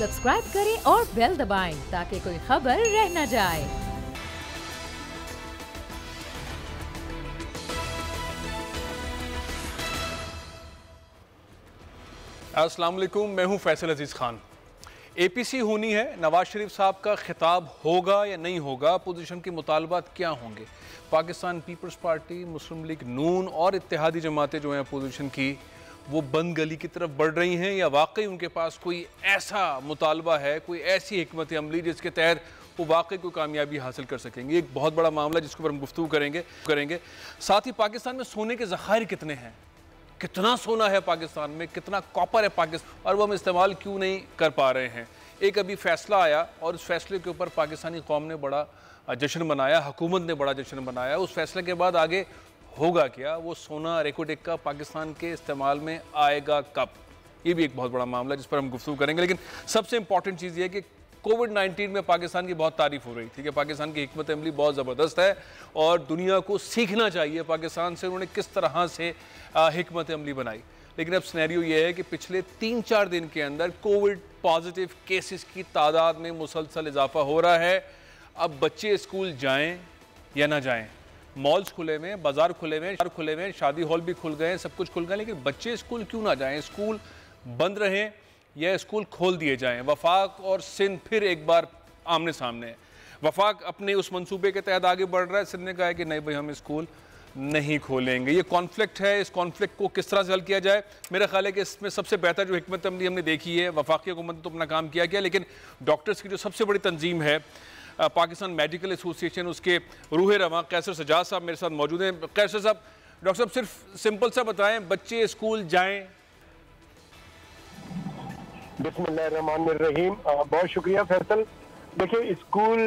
Subscribe करें और bell दबाएं ताकि कोई खबर रह न जाए। अस्सलाम वालेकुम, मैं हूं फैसल अजीज़ खान। APC होनी है, नवाज शरीफ साहब का खिताब होगा या नहीं होगा, अपोजिशन के मुतालबात क्या होंगे। पाकिस्तान पीपल्स पार्टी, मुस्लिम लीग नून और इत्तेहादी जमातें जो हैं अपोजिशन की, वो बंद गली की तरफ बढ़ रही हैं या वाकई उनके पास कोई ऐसा मुतालबा है, कोई ऐसी हिकमत अमली जिसके तहत वो वाकई कोई कामयाबी हासिल कर सकेंगे। एक बहुत बड़ा मामला जिसके ऊपर हम गुफ्तगू करेंगे। साथ ही पाकिस्तान में सोने के ज़खायर कितने हैं, कितना सोना है पाकिस्तान में, कितना कॉपर है पाकिस्तान और वो हम इस्तेमाल क्यों नहीं कर पा रहे हैं। एक अभी फैसला आया और उस फैसले के ऊपर पाकिस्तानी कौम ने बड़ा जश्न मनाया, हुकूमत ने बड़ा जश्न मनाया। उस फैसले के बाद आगे होगा क्या, वो सोना रेकोडेक का पाकिस्तान के इस्तेमाल में आएगा कब, ये भी एक बहुत बड़ा मामला जिस पर हम गुफ्तगू करेंगे। लेकिन सबसे इंपॉर्टेंट चीज़ ये है कि कोविड-19 में पाकिस्तान की बहुत तारीफ हो रही थी कि पाकिस्तान की हिकमत अमली बहुत ज़बरदस्त है और दुनिया को सीखना चाहिए पाकिस्तान से, उन्होंने किस तरह से हिकमत अमली बनाई। लेकिन अब सिनेरियो ये है कि पिछले 3-4 दिन के अंदर कोविड पॉजिटिव केसेस की तादाद में मुसलसल इजाफा हो रहा है। अब बच्चे स्कूल जाएं या ना जाएं, मॉल्स खुले हुए हैं, बाजार खुले हुए हैं, शादी हॉल भी खुल गए हैं, सब कुछ खुल गए, लेकिन बच्चे स्कूल क्यों ना जाएं, स्कूल बंद रहें या स्कूल खोल दिए जाएं। वफाक और सिंध फिर एक बार आमने सामने है। वफाक अपने उस मंसूबे के तहत आगे बढ़ रहा है, सिंध ने कहा है कि नहीं भाई हम स्कूल नहीं खोलेंगे। ये कॉन्फ्लिक्ट है, इस कॉन्फ्लिक्ट को किस तरह से हल किया जाए। मेरा ख्याल है कि इसमें सबसे बेहतर जो हिकमत अमली हमने देखी है, वफाकी हुकूमत ने तो अपना काम किया गया, लेकिन डॉक्टर्स की जो सबसे बड़ी तंजीम है पाकिस्तान मेडिकल एसोसिएशन, उसके रूह रवां कैसर सजाद साहब मेरे साथ मौजूद हैं। कैसर साहब, डॉक्टर साहब सिर्फ सिंपल सा बताएं, बच्चे स्कूल जाएं? बिस्मिल्लाहिर्रहमानिर्रहीम। बहुत शुक्रिया फैसल। देखिए, स्कूल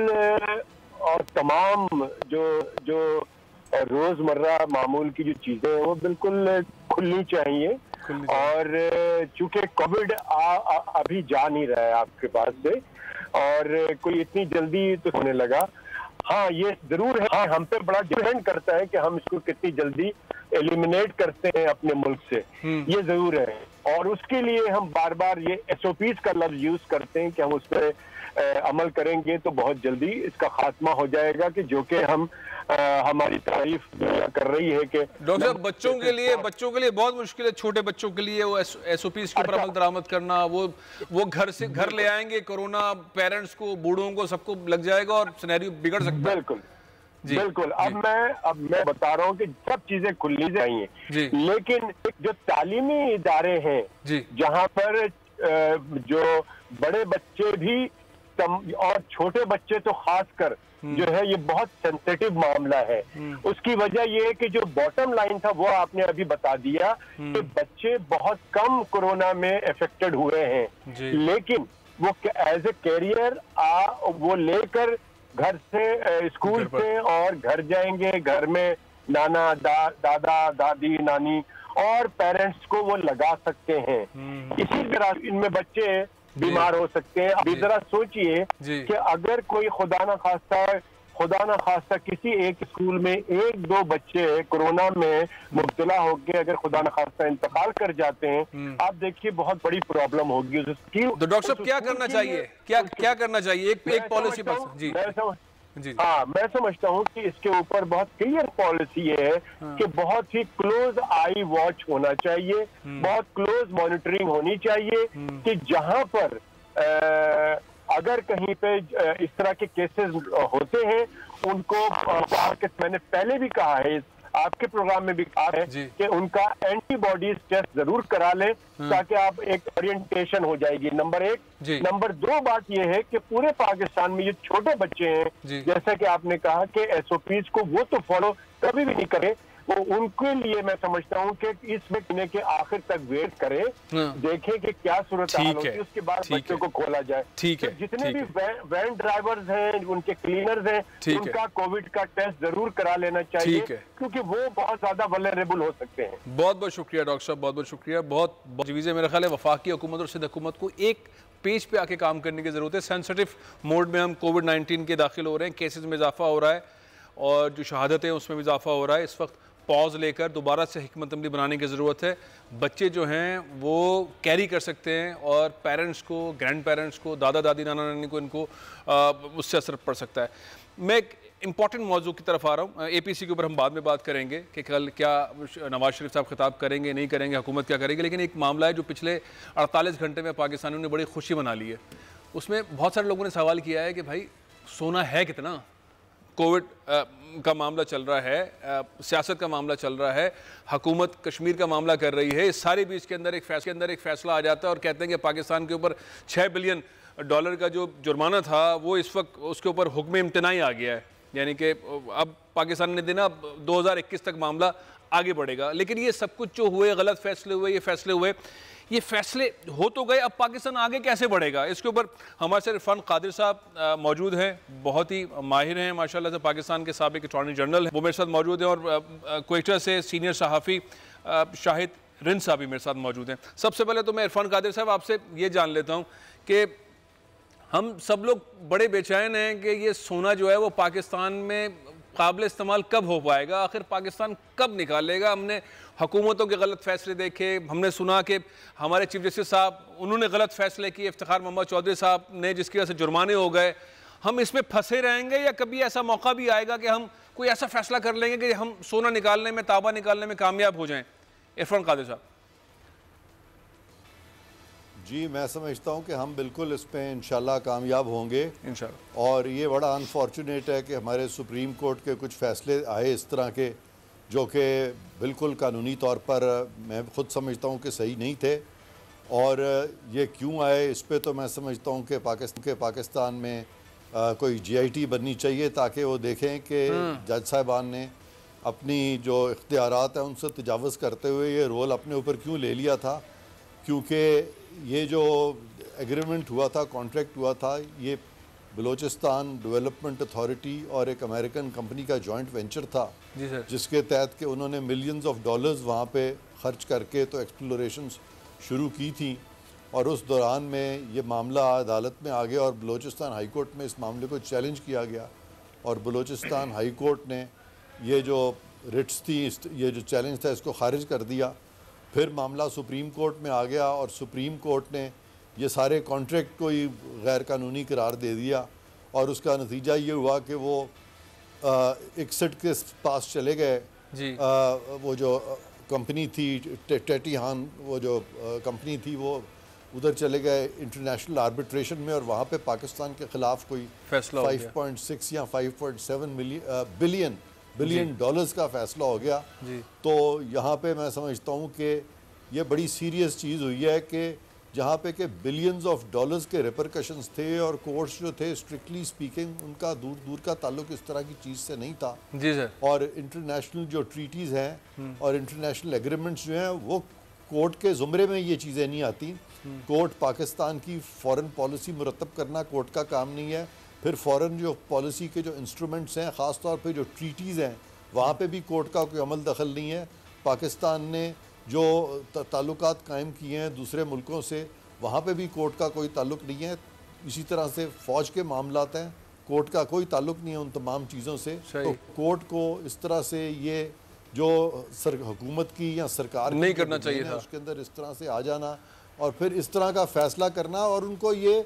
और तमाम जो रोजमर्रा मामूल की जो चीजें हैं वो बिल्कुल खुलनी चाहिए और चूंकि कोविड अभी जा नहीं रहा है आपके पास से और कोई इतनी जल्दी तो होने लगा। हाँ, ये जरूर है, हाँ, हम पे बड़ा डिपेंड करता है कि हम इसको कितनी जल्दी एलिमिनेट करते हैं अपने मुल्क से, ये जरूर है। और उसके लिए हम बार बार ये SOPs का लफ्ज यूज करते हैं कि हम उस पर अमल करेंगे तो बहुत जल्दी इसका खात्मा हो जाएगा, कि जो कि हम हमारी तारीफ कर रही है कि डॉक्टर साहब बच्चों के लिए बहुत मुश्किल है, छोटे बच्चों के लिए वो SOPs के ऊपर अमल दरामद करना। वो घर ले आएंगे, कोरोना पेरेंट्स को, बूढ़ों को, सबको लग जाएगा और सिनेरियो बिगड़ सकता है। बिल्कुल। अब मैं बता रहा हूँ कि सब चीजें खुलनी चाहिए, लेकिन जो तालीमी इदारे हैं जहाँ पर जो बड़े बच्चे भी और छोटे बच्चे तो खासकर जो है, ये बहुत सेंसिटिव मामला है। उसकी वजह ये है कि जो बॉटम लाइन था वो आपने अभी बता दिया कि बच्चे बहुत कम कोरोना में अफेक्टेड हुए हैं, लेकिन वो एज ए कैरियर वो लेकर घर से स्कूल से और घर जाएंगे, घर में नाना दादा दादी नानी और पेरेंट्स को वो लगा सकते हैं। इसी तरह इनमें बच्चे बीमार हो सकते हैं। अभी जरा सोचिए कि अगर कोई खुदा ना खास्ता किसी एक स्कूल में 1-2 बच्चे कोरोना में मुब्तला होकर अगर खुदा न खास्ता इंतकाल कर जाते हैं, आप देखिए बहुत बड़ी प्रॉब्लम होगी उसकी। तो डॉक्टर साहब क्या करना चाहिए, क्या करना चाहिए एक पॉलिसी पर? हाँ, मैं समझता हूँ कि इसके ऊपर बहुत क्लियर पॉलिसी है कि बहुत ही क्लोज आई वॉच होना चाहिए, बहुत क्लोज मॉनिटरिंग होनी चाहिए कि जहां पर अगर कहीं पे इस तरह के केसेस होते हैं उनको, मैंने पहले भी कहा है, आपके प्रोग्राम में भी कहा है कि उनका एंटीबॉडीज टेस्ट जरूर करा लें ताकि आप एक ओरिएंटेशन हो जाएगी, नंबर 1। नंबर 2 बात यह है कि पूरे पाकिस्तान में ये छोटे बच्चे हैं, जैसा कि आपने कहा कि SOPs को वो तो फॉलो कभी भी नहीं करे, वो उनके लिए मैं समझता हूँ कि इस महीने के आखिर तक वेट करें, देखें कि क्या सूरत हाल होती है, उसके बाद बच्चों को खोला जाए। तो जितने भी वैन ड्राइवर्स हैं, उनके क्लीनर्स हैं, उनका कोविड का टेस्ट जरूर करा लेना चाहिए, क्योंकि वो बहुत ज्यादा वल्नरेबल हो सकते हैं। बहुत बहुत शुक्रिया डॉक्टर साहब, बहुत बहुत शुक्रिया। बहुत चीजें मेरा ख्याल है वफाकी हुकूमत और सिंध हुकूमत को एक पेज पे आके काम करने की जरूरत है। सेंसिटिव मोड में हम कोविड-19 के दाखिल हो रहे हैं, केसेस में इजाफा हो रहा है और जो शहादतें हैं उसमें भी इजाफा हो रहा है। इस वक्त पॉज लेकर दोबारा से हिकमत अमली बनाने की ज़रूरत है। बच्चे जो हैं वो कैरी कर सकते हैं और पेरेंट्स को, ग्रैंड पेरेंट्स को, दादा दादी, नाना नानी को इनको उससे असर पड़ सकता है। मैं एक इम्पॉर्टेंट मौजू की तरफ आ रहा हूँ। APC के ऊपर हम बाद में बात करेंगे कि कल क्या नवाज शरीफ साहब खिताब करेंगे, नहीं करेंगे, हुकूमत क्या करेगी। लेकिन एक मामला है जो पिछले 48 घंटे में पाकिस्तानियों ने बड़ी खुशी मना ली है। उसमें बहुत सारे लोगों ने सवाल किया है कि भाई सोना है कितना, कोविड का मामला चल रहा है, सियासत का मामला चल रहा है, हुकूमत कश्मीर का मामला कर रही है, इस सारे बीच के अंदर एक फैसला आ जाता है और कहते हैं कि पाकिस्तान के ऊपर $6 बिलियन का जो जुर्माना था वो इस वक्त उसके ऊपर हुक्म इम्तनाई आ गया है, यानी कि अब पाकिस्तान ने देना 2021 तक मामला आगे बढ़ेगा। लेकिन ये सब कुछ जो हुए, गलत फैसले हुए, ये फैसले हो तो गए, अब पाकिस्तान आगे कैसे बढ़ेगा, इसके ऊपर हमारे साथ इरफान कादिर साहब मौजूद हैं, बहुत ही माहिर हैं माशाल्लाह से, पाकिस्तान के साबिक अटॉर्नी जनरल हैं, वो मेरे साथ मौजूद हैं, और क्वेटा से सीनियर सहाफ़ी शाहिद रिंद साहब भी मेरे साथ मौजूद हैं। सबसे पहले तो मैं इरफान कादिर साहब आपसे ये जान लेता हूँ कि हम सब लोग बड़े बेचैन हैं कि ये सोना जो है वो पाकिस्तान में काबिल इस्तेमाल कब हो पाएगा, आखिर पाकिस्तान कब निकालेगा। हमने हुकूमतों के गलत फैसले देखे, हमने सुना कि हमारे चीफ जस्टिस साहब उन्होंने गलत फैसले किए, इफ्तिखार मोहम्मद चौधरी साहब ने, जिसकी वजह से जुर्माने हो गए। हम इसमें फंसे रहेंगे या कभी ऐसा मौका भी आएगा कि हम कोई ऐसा फैसला कर लेंगे कि हम सोना निकालने में, तांबा निकालने में कामयाब हो जाएं? इरफान कादिर साहब। जी, मैं समझता हूँ कि हम बिल्कुल इस पर इंशाल्लाह कामयाब होंगे इंशाल्लाह। और ये बड़ा अनफॉर्चुनेट है कि हमारे सुप्रीम कोर्ट के कुछ फ़ैसले आए इस तरह के जो कि बिल्कुल कानूनी तौर पर मैं ख़ुद समझता हूँ कि सही नहीं थे। और ये क्यों आए इस पर तो मैं समझता हूँ कि पाकिस्तान में कोई GIT बननी चाहिए ताकि वो देखें कि जज साहिबान ने अपनी जो इख्तियारात हैं उनसे तजावुज़ करते हुए ये रोल अपने ऊपर क्यों ले लिया था। क्योंकि ये जो एग्रीमेंट हुआ था, कॉन्ट्रैक्ट हुआ था, ये बलूचिस्तान डेवलपमेंट अथॉरिटी और एक अमेरिकन कंपनी का जॉइंट वेंचर था जी सर, जिसके तहत कि उन्होंने मिलियंस ऑफ डॉलर्स वहाँ पे खर्च करके तो एक्सप्लोरेशंस शुरू की थी। और उस दौरान में ये मामला अदालत में आ गया और बलूचिस्तान हाई कोर्ट में इस मामले को चैलेंज किया गया और बलूचिस्तान हाई कोर्ट ने ये जो रिट्स थी, ये जो चैलेंज था, इसको खारिज कर दिया। फिर मामला सुप्रीम कोर्ट में आ गया और सुप्रीम कोर्ट ने ये सारे कॉन्ट्रैक्ट को ही गैर कानूनी करार दे दिया और उसका नतीजा ये हुआ कि वो इक्सिट के पास चले गए जी। वो जो कंपनी थी टेटीहान, वो जो कंपनी थी वो उधर चले गए इंटरनेशनल आर्बिट्रेशन में और वहाँ पे पाकिस्तान के ख़िलाफ़ कोई फैसला 5.6 या 5.7 बिलियन डॉलर्स का फ़ैसला हो गया जी। तो यहाँ पे मैं समझता हूँ कि ये बड़ी सीरियस चीज़ हुई है कि जहाँ पे कि बिलियंस ऑफ डॉलर्स के रिपरकशंस थे और कोर्ट्स जो थे स्ट्रिक्टली स्पीकिंग उनका दूर दूर का ताल्लुक इस तरह की चीज़ से नहीं था जी सर। और इंटरनेशनल जो ट्रीटीज़ हैं और इंटरनेशनल एग्रीमेंट्स जो हैं वो कोर्ट के ज़ुमरे में ये चीज़ें नहीं आती। कोर्ट पाकिस्तान की फ़ॉरेन पॉलिसी मुरतब करना कोर्ट का काम नहीं है। फिर फ़ॉरेन जो पॉलिसी के जो इंस्ट्रूमेंट्स हैं, ख़ास तौर पे जो ट्रीटीज़ हैं, वहाँ पे भी कोर्ट का कोई अमल दखल नहीं है। पाकिस्तान ने जो ताल्लुकात कायम किए हैं दूसरे मुल्कों से, वहाँ पे भी कोर्ट का कोई ताल्लुक नहीं है। इसी तरह से फ़ौज के मामलात हैं, कोर्ट का कोई ताल्लुक नहीं है उन तमाम चीज़ों से। तो कोर्ट को इस तरह से ये जो हुकूमत की या सरकार नहीं करना चाहिए था, उसके अंदर इस तरह से आ जाना और फिर इस तरह का फ़ैसला करना। और उनको ये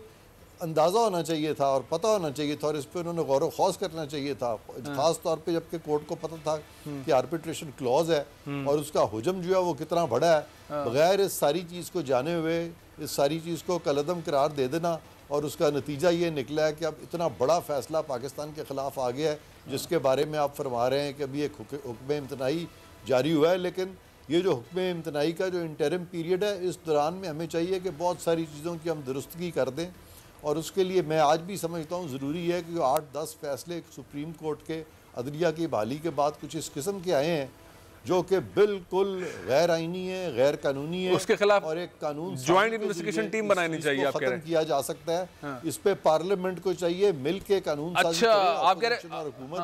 अंदाज़ा होना चाहिए था और पता होना चाहिए था और इस पर उन्होंने गौर व खौज करना चाहिए था, ख़ास तौर पे जबकि कोर्ट को पता था कि आर्बिट्रेशन क्लॉज है और उसका हुजम जो है वो कितना बड़ा है। बगैर इस सारी चीज़ को जाने हुए इस सारी चीज़ को कलअदम करार दे देना और उसका नतीजा ये निकला है कि अब इतना बड़ा फ़ैसला पाकिस्तान के ख़िलाफ़ आ गया है जिसके बारे में आप फरमा रहे हैं कि अभी एक हुक्म इम्तनाई जारी हुआ है। लेकिन ये जो हुक्म इम्तनाई का जो इंटरिम पीरियड है, इस दौरान में हमें चाहिए कि बहुत सारी चीज़ों की हम दुरुस्तगी कर दें और उसके लिए मैं आज भी समझता हूँ ज़रूरी है कि 8-10 फैसले सुप्रीम कोर्ट के अदलिया की बहाली के बाद कुछ इस किस्म के आए हैं जो कि बिल्कुल गैर आईनी है, गैर कानूनी है, उसके खिलाफ और एक कानून ज्वाइंट इन्वेस्टिगेशन टीम बनानी चाहिए, आप कह रहे हैं, किया जा सकता है। हाँ। इस पे पार्लियामेंट को चाहिए मिल के कानून अच्छा, आप कह रहे हैं हुकूमत,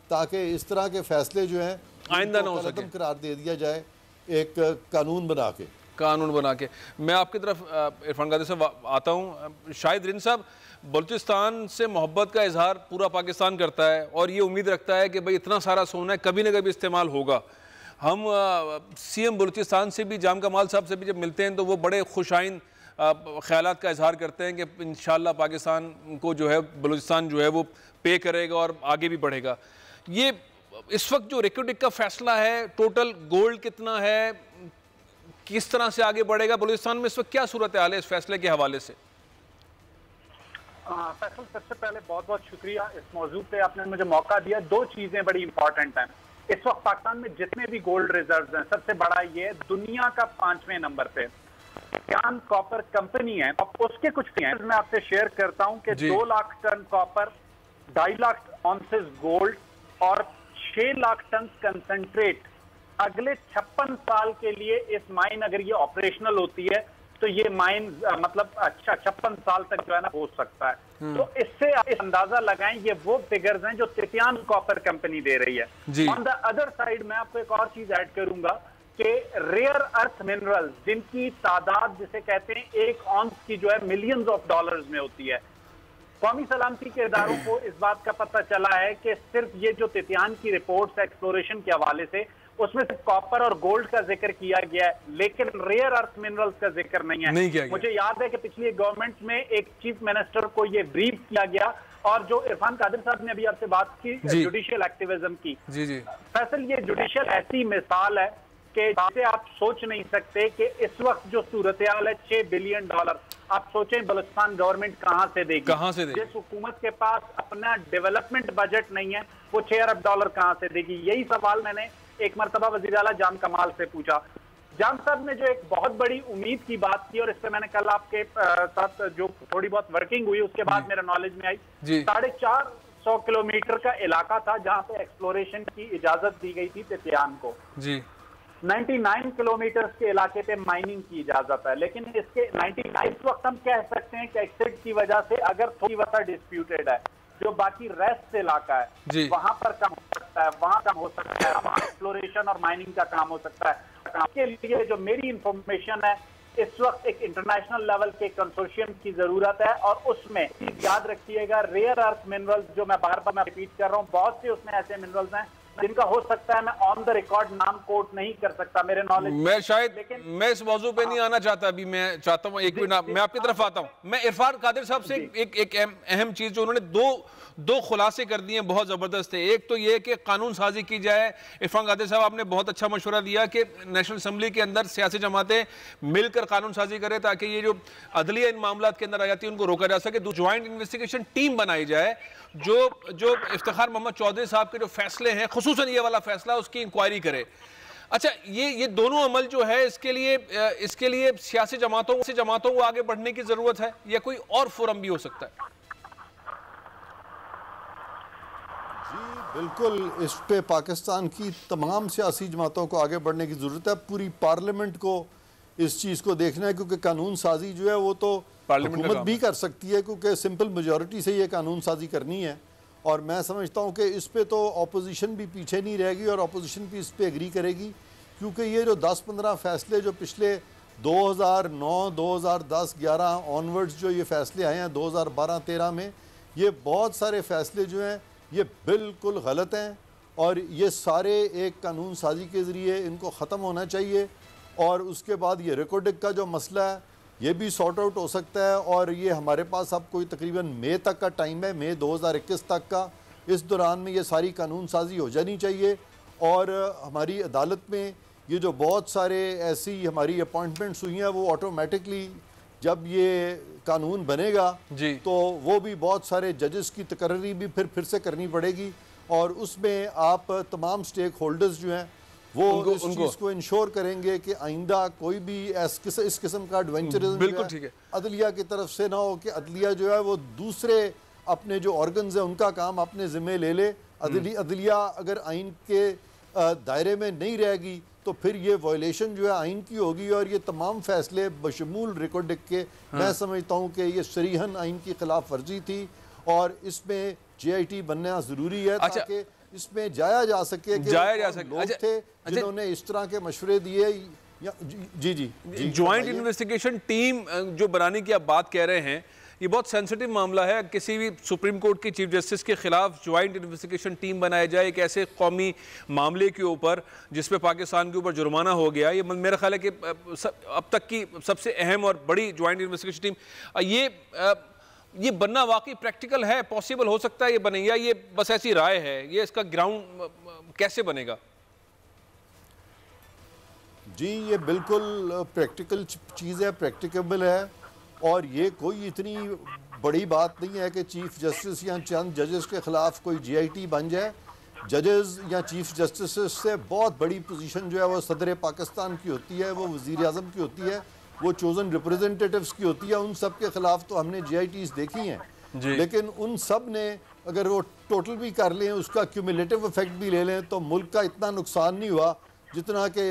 ताकि इस तरह के फैसले जो हैं आइंदा न हो सके, करार दे दिया जाए एक कानून बना के। मैं आपकी तरफ इरफान कादिर साहब आता हूँ। शाहिद रिंद साहब, बलूचिस्तान से मोहब्बत का इजहार पूरा पाकिस्तान करता है और ये उम्मीद रखता है कि भाई इतना सारा सोना है कभी ना कभी इस्तेमाल होगा, हम सीएम बलूचिस्तान से भी, जाम कमाल साहब से भी जब मिलते हैं तो वो बड़े खुशाइन ख्यालात का इजहार करते हैं कि इंशाल्लाह पाकिस्तान को जो है बलूचिस्तान जो है वो पे करेगा और आगे भी बढ़ेगा। ये इस वक्त जो रिकॉर्डिंग का फैसला है, टोटल गोल्ड कितना है, किस तरह से आगे बढ़ेगा बलूचिस्तान में, इस वक्त क्या सूरत हाल है इस फैसले के हवाले से? फैसल, सबसे पहले बहुत बहुत शुक्रिया इस मौजू पे आपने मुझे मौका दिया। दो चीजें बड़ी इंपॉर्टेंट हैं इस वक्त पाकिस्तान में, जितने भी गोल्ड रिजर्व्स हैं, सबसे बड़ा ये दुनिया का 5वें नंबर पे टिटान कॉपर कंपनी है। अब उसके कुछ मैं आपसे शेयर करता हूं कि 2 lakh ton copper, 2.5 lakh ounces gold और 6 लाख टन कंसंट्रेट अगले 56 साल के लिए इस माइन, अगर ये ऑपरेशनल होती है तो ये माइन मतलब 56 साल तक जो है ना हो सकता है। तो इससे आप इस अंदाजा लगाएं, ये वो फिगर्स हैं जो टिटान कॉपर कंपनी दे रही है। ऑन द अदर साइड मैं आपको एक और चीज ऐड करूंगा कि रेयर अर्थ मिनरल्स, जिनकी तादाद जिसे कहते हैं 1 ऑन्स की जो है मिलियंस ऑफ डॉलर्स में होती है। कौमी सलामती के इदारों को इस बात का पता चला है कि सिर्फ ये जो टिटान की रिपोर्ट्स एक्सप्लोरेशन के हवाले से, उसमें सिर्फ कॉपर और गोल्ड का जिक्र किया गया है, लेकिन रेयर अर्थ मिनरल्स का जिक्र नहीं है। मुझे याद है कि पिछली गवर्नमेंट में एक चीफ मिनिस्टर को ये ब्रीफ किया गया, और जो इरफान कादिर साहब ने अभी आपसे बात की जुडिशियल एक्टिविज्म की, फैसल ये जुडिशियल ऐसी मिसाल है कि जिसे आप सोच नहीं सकते कि इस वक्त जो सूरत-ए-हाल है, $6 बिलियन, आप सोचें बलूचिस्तान गवर्नमेंट कहां से देगी? जिस हुकूमत के पास अपना डेवलपमेंट बजट नहीं है, वो $6 अरब कहां से देगी? यही सवाल मैंने एक मरतबा वज़ीर आला जाम कमाल से पूछा। जाम साहब ने जो एक बहुत बड़ी उम्मीद की बात की, और इस पे मैंने कल आपके साथ जो थोड़ी बहुत वर्किंग हुई उसके बाद मेरे नॉलेज में आई, 450 किलोमीटर का इलाका था जहां पे एक्सप्लोरेशन की इजाजत दी गई थी टिटान को। 99 किलोमीटर के इलाके पे माइनिंग की इजाजत है, लेकिन इसके 99 वक्त हम कह सकते हैं कि एक्सीड की वजह से अगर थोड़ी वजह डिस्प्यूटेड है, जो बाकी रेस्ट इलाका है वहां पर काम हो सकता है, वहां काम हो सकता है, वहां एक्सप्लोरेशन और माइनिंग का काम हो सकता है। के लिए जो मेरी इंफॉर्मेशन है, इस वक्त एक इंटरनेशनल लेवल के कंसोर्शियम की जरूरत है, और उसमें याद रखिएगा रेयर अर्थ मिनरल्स, जो मैं बार बार रिपीट कर रहा हूँ, बहुत से उसमें ऐसे मिनरल्स हैं जिनका हो सकता है मैं ऑन द रिकॉर्ड नाम कोट नहीं कर सकता मेरे नॉलेज मैं शायद, लेकिन मैं इस मौजू पे नहीं आना चाहता अभी। मैं चाहता हूँ एक मिनट, मैं आपकी तरफ आता हूँ। मैं इरफान कादिर साहब से एक अहम चीज जो उन्होंने दो खुलासे कर दिए बहुत जबरदस्त है। एक तो ये कि कानून साजी की जाए। इरफान कादिर साहब, आपने बहुत अच्छा मशवरा दिया कि नेशनल असम्बली के अंदर सियासी जमातें मिलकर कानून साजी करें ताकि ये जो अदलिया इन मामला के अंदर आ जाती है उनको रोका जा सके। ज्वाइंट इन्वेस्टिगेशन टीम बनाई जाए जो इफ्तिखार मोहम्मद चौधरी साहब के जो फैसले हैं, खुसूसन ये वाला फैसला, उसकी इंक्वायरी करे। अच्छा, ये दोनों अमल जो है इसके लिए सियासी जमातों को आगे बढ़ने की जरूरत है, या कोई और फोरम भी हो सकता है? जी बिल्कुल, इस पे पाकिस्तान की तमाम सियासी जमातों को आगे बढ़ने की ज़रूरत है। पूरी पार्लियामेंट को इस चीज़ को देखना है, क्योंकि कानून साजी जो है वो तो हुकूमत भी कर सकती है, क्योंकि सिंपल मेजॉरिटी से ये कानून साजी करनी है। और मैं समझता हूँ कि इस पे तो अपोजिशन भी पीछे नहीं रहेगी और अपोजिशन भी इस पे एग्री करेगी, क्योंकि ये जो 10-15 फैसले जो पिछले 2009, 2010, 11 ऑनवर्ड्स जो ये फैसले आए हैं 2012-13 में, ये बहुत सारे फैसले जो हैं ये बिल्कुल गलत हैं, और ये सारे एक कानून साजी के ज़रिए इनको ख़त्म होना चाहिए। और उसके बाद ये रिकॉर्डिंग का जो मसला है ये भी सॉर्ट आउट हो सकता है, और ये हमारे पास अब कोई तकरीबन मई तक का टाइम है, मई 2021 तक का। इस दौरान में ये सारी कानून साजी हो जानी चाहिए, और हमारी अदालत में ये जो बहुत सारे ऐसी हमारी अपॉइंटमेंट्स हुई हैं वो ऑटोमेटिकली जब ये कानून बनेगा तो वो भी बहुत सारे जजेस की तकर्री भी फिर से करनी पड़ेगी, और उसमें आप तमाम स्टेक होल्डर्स जो हैं वो इस चीज़ को इंश्योर करेंगे कि आइंदा कोई भी इस किस्म का एडवेंचरिज्म अदलिया की तरफ से ना हो, कि अदलिया जो है वो दूसरे अपने जो ऑर्गन्स हैं उनका काम अपने ज़िम्मे ले ले। अदलिया अगर आइन के दायरे में नहीं रहेगी तो फिर ये वायलेशन जो है आइन की होगी, और ये तमाम फैसले बशमूल रिकॉर्डिंग के मैं समझता हूँ कि ये सरीहन आइन की खिलाफ वर्जी थी, और इसमें JIT बनना ज़रूरी है ताकि इसमें जाया जा सके कि लोग थे जिन्होंने इस तरह के मशवरे दिए। जी। ज्वाइंट इन्वेस्टिगेशन टीम जो बनाने की आप बात कह रहे हैं, ये बहुत सेंसिटिव मामला है। किसी भी सुप्रीम कोर्ट की चीफ जस्टिस के खिलाफ ज्वाइंट इन्वेस्टिगेशन टीम बनाया जाए एक ऐसे कौमी मामले के ऊपर जिस पे पाकिस्तान के ऊपर जुर्माना हो गया, ये मेरा ख्याल है कि अब तक की सबसे अहम और बड़ी ज्वाइंट इन्वेस्टिगेशन टीम ये बनना वाकई प्रैक्टिकल है, पॉसिबल हो सकता है ये बने, या ये बस ऐसी राय है? ये इसका ग्राउंड कैसे बनेगा? जी ये बिल्कुल प्रैक्टिकल चीज़ है, प्रैक्टिकेबल है, और ये कोई इतनी बड़ी बात नहीं है कि चीफ जस्टिस या चंद जजेस के खिलाफ कोई GIT बन जाए। जजेस या चीफ जस्टिस से बहुत बड़ी पोजीशन जो है वो सदर पाकिस्तान की होती है, वो वज़ीर आज़म की होती है, वो चोजन रिप्रेजेंटेटिव्स की होती है। उन सब के खिलाफ तो हमने GITs देखी हैं, लेकिन उन सब ने अगर वो टोटल भी कर लें, उसका क्यूमुलेटिव इफेक्ट भी ले लें, तो मुल्क का इतना नुकसान नहीं हुआ जितना कि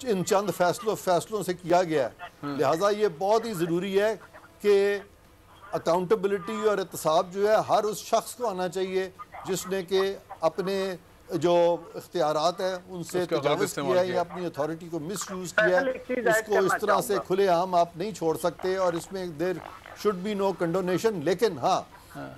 इन चंद फैसलों से किया गया है। लिहाजा ये बहुत ही ज़रूरी है कि अकाउंटेबिलिटी और एहतसाब जो है हर उस शख्स को आना चाहिए जिसने कि अपने जो इख्तियारात हैं उनसे तजावुज़ किया है या अपनी अथॉरिटी को मिसयूज़ किया है। इसको इस तरह से खुलेआम आप नहीं छोड़ सकते, और इसमें there should be no condonation. लेकिन हाँ,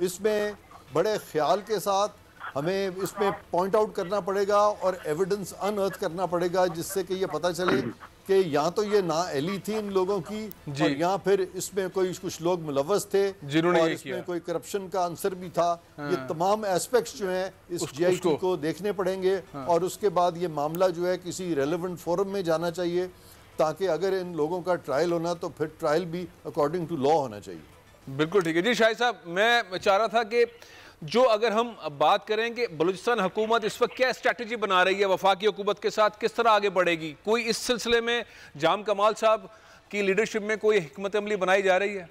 इसमें बड़े ख्याल के साथ हमें इसमें पॉइंट आउट करना पड़ेगा और एविडेंस अनअर्थ करना पड़ेगा, जिससे कि ये पता चले कि यहाँ तो ये नाअहली थी इन लोगों की, और यहाँ फिर इसमें कोई कुछ लोग मुलव्वस थे और इसमें कोई करप्शन का आंसर भी था। ये तमाम एस्पेक्ट्स जो हैं इस GIT को देखने पड़ेंगे, और उसके बाद ये मामला जो है किसी रेलेवेंट फोरम में जाना चाहिए, ताकि अगर इन लोगों का ट्रायल होना तो फिर ट्रायल भी अकॉर्डिंग टू लॉ होना चाहिए। बिल्कुल ठीक है जी। शाहिद साहब, मैं चाह रहा था कि जो अगर हम बात करें कि बलूचिस्तान हुकूमत इस वक्त क्या स्ट्रैटेजी बना रही है वफाकी हुकूमत के साथ, किस तरह आगे बढ़ेगी, कोई इस सिलसिले में जाम कमाल साहब की लीडरशिप में कोई हिकमत अमली बनाई जा रही है?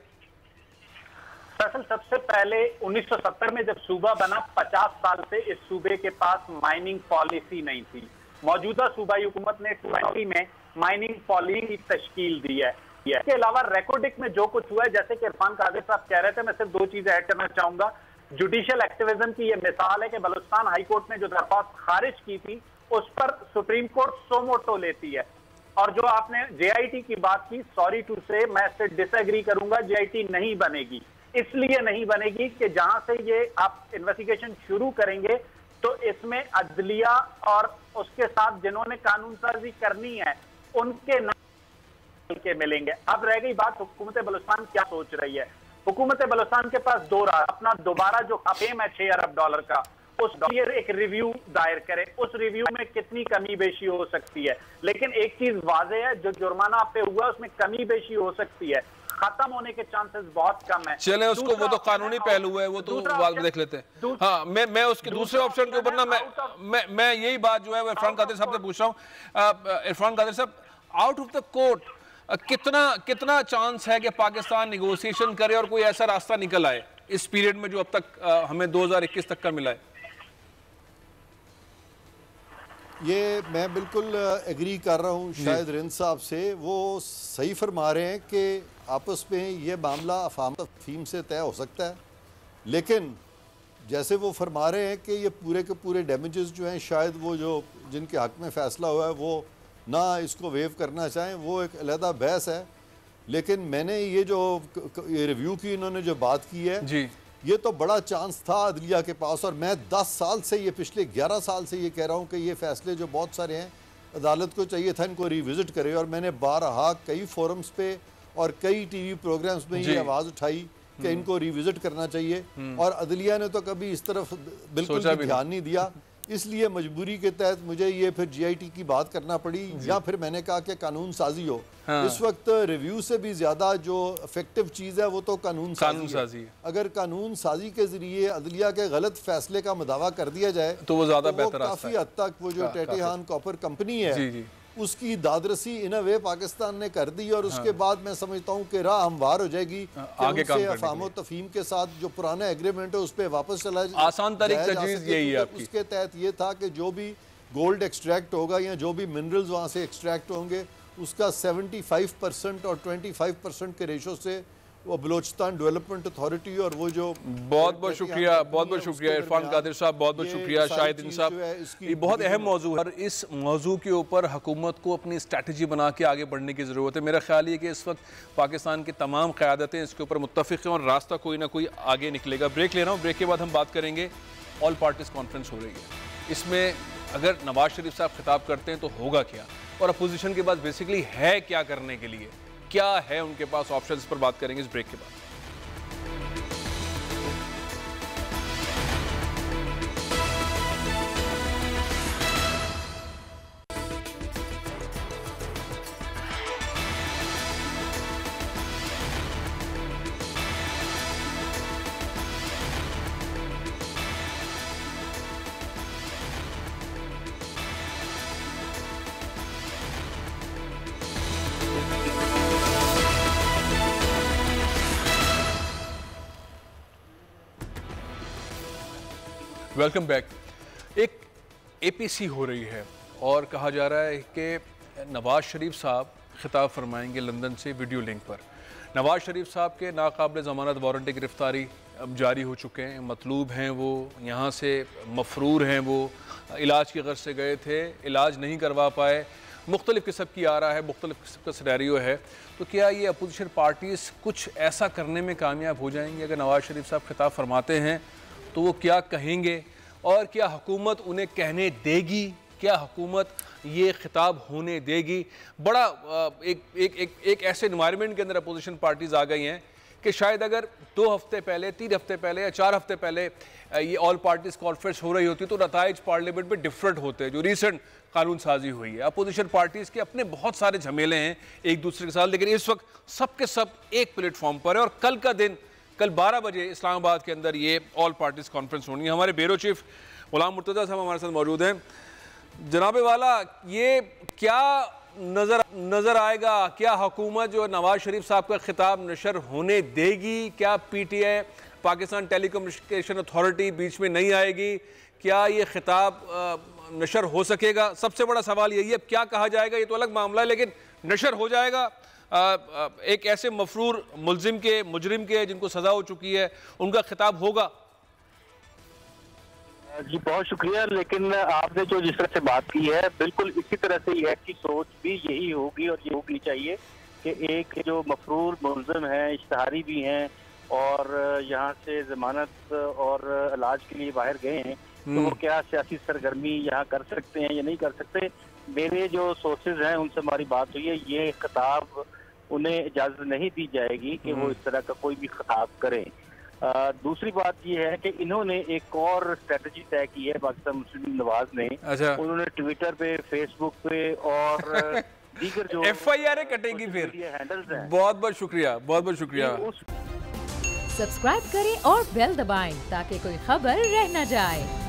दरअसल सबसे पहले 1970 में जब सूबा बना, 50 साल से इस सूबे के पास माइनिंग पॉलिसी नहीं थी। मौजूदा सूबाई हुकूमत ने 20 में माइनिंग पॉलिसी की तश्कील दी है। इसके अलावा रेकॉर्डिक में जो कुछ हुआ है, जैसे कि इरफान कादिर साहब कह रहे थे, मैं सिर्फ 2 चीजें ऐड करना चाहूंगा। जुडिशियल एक्टिविज्म की यह मिसाल है कि बलूचिस्तान हाई कोर्ट ने जो दरख्वास्त खारिज की थी उस पर सुप्रीम कोर्ट सोमोटो लेती है। और जो आपने GIT की बात की, सॉरी टू से मैं इससे डिसएग्री करूंगा, GIT नहीं बनेगी। इसलिए नहीं बनेगी कि जहां से ये आप इन्वेस्टिगेशन शुरू करेंगे तो इसमें अदलिया और उसके साथ जिन्होंने कानून साजी करनी है उनके नाम के मिलेंगे। अब रह गई बात हुकूमत बलूचिस्तान क्या सोच रही है। हुकूमत बलूचिस्तान के पास 2 राह, अपना दोबारा जो फेम है $6 अरब का, उस एक रिव्यू दायर करे, उस रिव्यू में कितनी कमी बेशी हो सकती है। लेकिन एक चीज वाज़ेह है, जो जुर्माना पे हुआ उसमें कमी बेशी हो सकती है, खत्म होने के चांसेस बहुत कम है। चले उसको, वो तो कानूनी पहलू है, वो तो बाद में देख लेते हैं। हाँ, मैं उसके दूसरे ऑप्शन के ऊपर ना मैं यही बात जो है वो इरफान कादिर साहब से पूछ रहा हूँ। इरफान कादिर साहब, आउट ऑफ द कोर्ट कितना चांस है कि पाकिस्तान निगोशिएशन करे और कोई ऐसा रास्ता निकल आए इस पीरियड में जो अब तक हमें 2021 तक का मिला है? ये मैं बिल्कुल एग्री कर रहा हूँ शायद रिंद साहब से। वो सही फरमा रहे हैं कि आपस में ये मामला अफाम तफहीम से तय हो सकता है, लेकिन जैसे वो फरमा रहे हैं कि ये पूरे के पूरे डैमेजेस जो हैं, शायद वो जो जिनके हक़ में फ़ैसला हुआ है वो ना इसको वेव करना चाहें, वो एक अलहदा बहस है। लेकिन मैंने ये जो ये रिव्यू की इन्होंने जो बात की है जी, ये तो बड़ा चांस था अदलिया के पास, और मैं 10 साल से, ये पिछले 11 साल से ये कह रहा हूँ कि ये फैसले जो बहुत सारे हैं अदालत को चाहिए था इनको रिविज़िट करे, और मैंने बारहा कई फोरम्स पे और कई TV प्रोग्राम्स में ये आवाज़ उठाई कि इनको रिविज़िट करना चाहिए, और अदलिया ने तो कभी इस तरफ बिल्कुल भी ध्यान नहीं दिया। इसलिए मजबूरी के तहत मुझे ये फिर GIT की बात करना पड़ी, या फिर मैंने कहा कि कानून साजी हो। हाँ। इस वक्त रिव्यू से भी ज्यादा जो इफेक्टिव चीज़ है वो तो कानून साजी है। अगर कानून साजी के जरिए अदलिया के गलत फैसले का मदावा कर दिया जाए तो वो ज्यादा बेहतर, काफी हद तक वो जो टेटेहान कॉपर कंपनी है उसकी दादरसी इन अ वे पाकिस्तान ने कर दी, और उसके बाद मैं समझता हूँ कि राह हमवार हो जाएगी आगे अफाम तफहीम के साथ जो पुराना एग्रीमेंट है उस पर वापस चला जाए। आसान तरीका यही है आपकी। उसके तहत ये था कि जो भी गोल्ड एक्सट्रैक्ट होगा या जो भी मिनरल्स वहाँ से एक्सट्रैक्ट होंगे उसका 75% और 25% के रेशो से वो बलोचिस्तान डेवलपमेंट अथॉरिटी और वो जो बहुत शुक्रिया इरफान कादिर साहब, बहुत शुक्रिया शाहिद साहब। ये बहुत अहम मौजू है और इस मौजू के ऊपर हुकूमत को अपनी स्ट्रैटेजी बना के आगे बढ़ने की ज़रूरत है। मेरा ख्याल है कि इस वक्त पाकिस्तान की तमाम क़यादतें इसके ऊपर मुत्तफ़िक़ हैं और रास्ता कोई ना कोई आगे निकलेगा। ब्रेक ले रहा हूँ, ब्रेक के बाद हम बात करेंगे। ऑल पार्टीज़ कॉन्फ्रेंस हो रही है, इसमें अगर नवाज शरीफ साहब खिताब करते हैं तो होगा क्या, और अपोजिशन के पास बेसिकली है क्या करने के लिए, क्या है उनके पास ऑप्शंस, पर बात करेंगे इस ब्रेक के बाद। Welcome back. एक एपीसी हो रही है और कहा जा रहा है कि नवाज शरीफ साहब खिताब फरमाएंगे लंदन से वीडियो लिंक पर। नवाज शरीफ साहब के नाकाबिल ज़मानत वारंट गिरफ्तारी अब जारी हो चुके हैं, मतलूब हैं, वो यहाँ से मफरूर हैं, वो इलाज की गर्ज से गए थे, इलाज नहीं करवा पाए, मुख्तलिफ़ किस्म की आ रहा है, मुख्तलिफ़ किस्म का सिनेरियो है। तो क्या ये अपोजिशन पार्टीज़ कुछ ऐसा करने में कामयाब हो जाएंगी? अगर नवाज शरीफ साहब खिताब फरमाते हैं तो वो क्या कहेंगे और क्या हुकूमत उन्हें कहने देगी, क्या हुकूमत ये खिताब होने देगी? बड़ा एक ऐसे इन्वायरमेंट के अंदर अपोजिशन पार्टीज़ आ गई हैं कि शायद अगर 2 हफ्ते पहले, 3 हफ्ते पहले या 4 हफ्ते पहले ये ऑल पार्टीज़ कॉन्फ्रेंस हो रही होती तो नताइज पार्लियामेंट में डिफरेंट होते। जो रिसेंट कानून साजी हुई है, अपोजिशन पार्टीज़ के अपने बहुत सारे झमेले हैं एक दूसरे के साथ, लेकिन इस वक्त सब के सब एक प्लेटफॉर्म पर है। और कल का दिन, कल 12 बजे इस्लामाबाद के अंदर ये ऑल पार्टीज़ कॉन्फ्रेंस होनी है। हमारे ब्यूरो चीफ गुलाम मुर्तज़ा साहब हमारे साथ मौजूद हैं। जनाबे वाला, ये क्या नज़र आएगा? क्या हुकूमत जो नवाज शरीफ साहब का खिताब नशर होने देगी? क्या पीटीआई पाकिस्तान टेलीकम्युनिकेशन अथॉरिटी बीच में नहीं आएगी? क्या ये खिताब नशर हो सकेगा? सबसे बड़ा सवाल यही है। क्या कहा जाएगा ये तो अलग मामला है, लेकिन नशर हो जाएगा? एक ऐसे मफरूर मुलजिम के, मुजरिम के जिनको सज़ा हो चुकी है, उनका खिताब होगा? जी बहुत शुक्रिया, लेकिन आपने जो जिस तरह से बात की है बिल्कुल इसी तरह से है कि सोच भी यही होगी और ये होनी चाहिए कि एक जो मफरूर मुलजिम है, इश्तहारी भी हैं और यहाँ से जमानत और इलाज के लिए बाहर गए हैं, तो वो क्या सियासी सरगर्मी यहाँ कर सकते हैं या नहीं कर सकते? मेरे जो सोर्सेज हैं उनसे हमारी बात हुई है, ये खिताब उन्हें इजाज़त नहीं दी जाएगी कि वो इस तरह का कोई भी खिताब करें। दूसरी बात ये है कि इन्होंने एक और स्ट्रेटजी तय की है पाकिस्तान मुस्लिम लीग नवाज ने। अच्छा। उन्होंने ट्विटर पे, फेसबुक पे और दीगर जो FIR कटेगी फिर हैंडल्स हैं। बहुत बहुत शुक्रिया, बहुत बहुत शुक्रिया। सब्सक्राइब करें और बेल दबाएं ताकि कोई खबर रह न जाए।